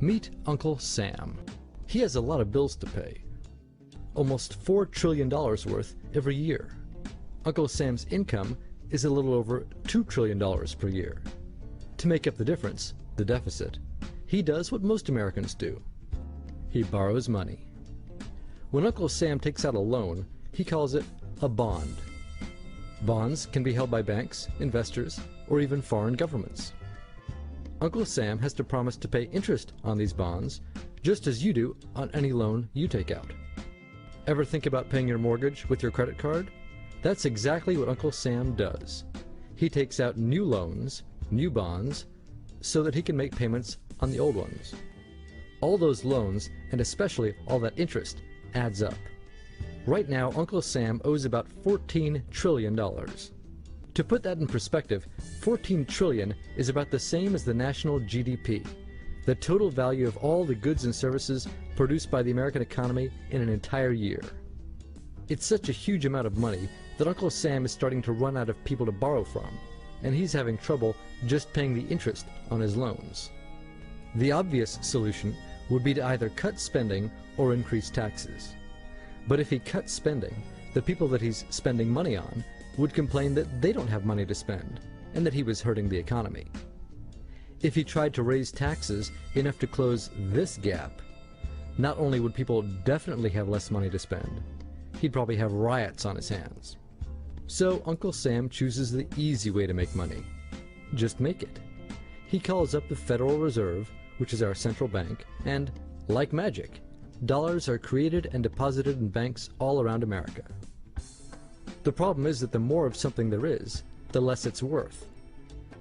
Meet Uncle Sam. He has a lot of bills to pay. Almost $4 trillion worth every year. Uncle Sam's income is a little over $2 trillion per year. To make up the difference, the deficit, he does what most Americans do. He borrows money. When Uncle Sam takes out a loan, he calls it a bond. Bonds can be held by banks, investors, or even foreign governments. Uncle Sam has to promise to pay interest on these bonds, just as you do on any loan you take out. Ever think about paying your mortgage with your credit card? That's exactly what Uncle Sam does. He takes out new loans, new bonds, so that he can make payments on the old ones. All those loans, and especially all that interest, adds up. Right now, Uncle Sam owes about $14 trillion. To put that in perspective, 14 trillion is about the same as the national GDP, the total value of all the goods and services produced by the American economy in an entire year. It's such a huge amount of money that Uncle Sam is starting to run out of people to borrow from, and he's having trouble just paying the interest on his loans. The obvious solution would be to either cut spending or increase taxes. But if he cuts spending, the people that he's spending money on would complain that they don't have money to spend, and that he was hurting the economy. If he tried to raise taxes enough to close this gap, not only would people definitely have less money to spend, he'd probably have riots on his hands. So Uncle Sam chooses the easy way to make money. Just make it. He calls up the Federal Reserve, which is our central bank, and, like magic, dollars are created and deposited in banks all around America. The problem is that the more of something there is, the less it's worth.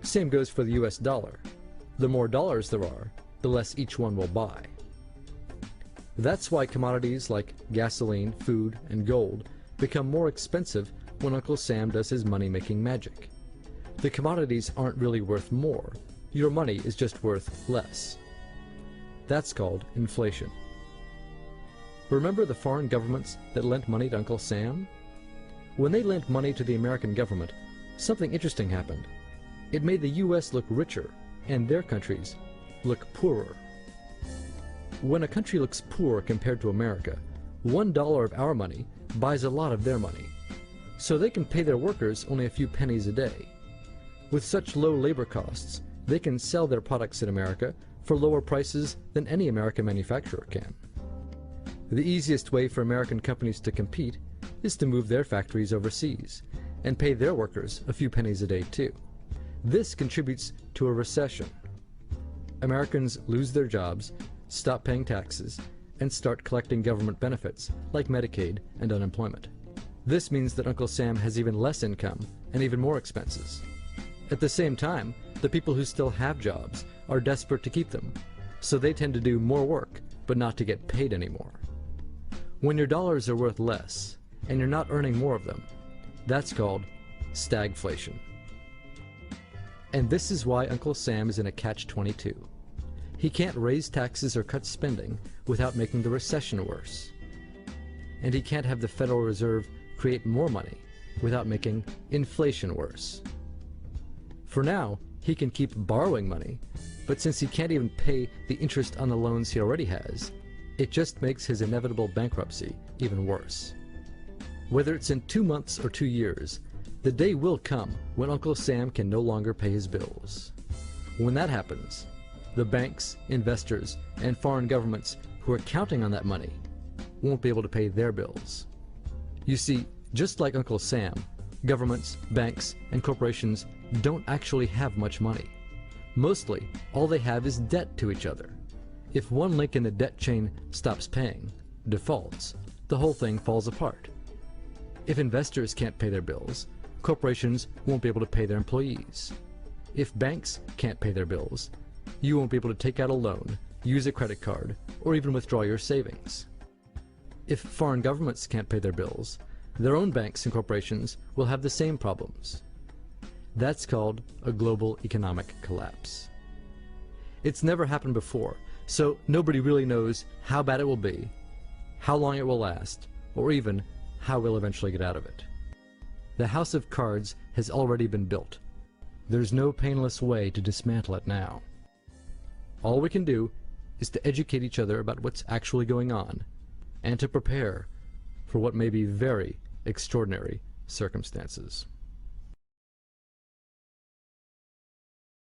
Same goes for the US dollar. The more dollars there are, the less each one will buy. That's why commodities like gasoline, food, and gold become more expensive when Uncle Sam does his money-making magic. The commodities aren't really worth more. Your money is just worth less. That's called inflation. Remember the foreign governments that lent money to Uncle Sam? When they lent money to the American government, something interesting happened. It made the US look richer, and their countries look poorer. When a country looks poor compared to America, $1 of our money buys a lot of their money. So they can pay their workers only a few pennies a day. With such low labor costs, they can sell their products in America for lower prices than any American manufacturer can. The easiest way for American companies to compete is to move their factories overseas and pay their workers a few pennies a day too. This contributes to a recession. Americans lose their jobs, stop paying taxes, and start collecting government benefits like Medicaid and unemployment. This means that Uncle Sam has even less income and even more expenses. At the same time, the people who still have jobs are desperate to keep them, so they tend to do more work but not to get paid anymore. When your dollars are worth less and you're not earning more of them, that's called stagflation. And this is why Uncle Sam is in a catch-22. He can't raise taxes or cut spending without making the recession worse. And he can't have the Federal Reserve create more money without making inflation worse. For now, he can keep borrowing money, but since he can't even pay the interest on the loans he already has, it just makes his inevitable bankruptcy even worse. Whether it's in 2 months or 2 years, the day will come when Uncle Sam can no longer pay his bills. When that happens, the banks, investors, and foreign governments who are counting on that money won't be able to pay their bills. You see, just like Uncle Sam, governments, banks, and corporations don't actually have much money. Mostly, all they have is debt to each other. If one link in the debt chain stops paying, defaults, the whole thing falls apart. If investors can't pay their bills, corporations won't be able to pay their employees. If banks can't pay their bills, you won't be able to take out a loan, use a credit card, or even withdraw your savings. If foreign governments can't pay their bills, their own banks and corporations will have the same problems. That's called a global economic collapse. It's never happened before, so nobody really knows how bad it will be, how long it will last, or even how we'll eventually get out of it. The house of cards has already been built. There's no painless way to dismantle it now. All we can do is to educate each other about what's actually going on, and to prepare for what may be very extraordinary circumstances.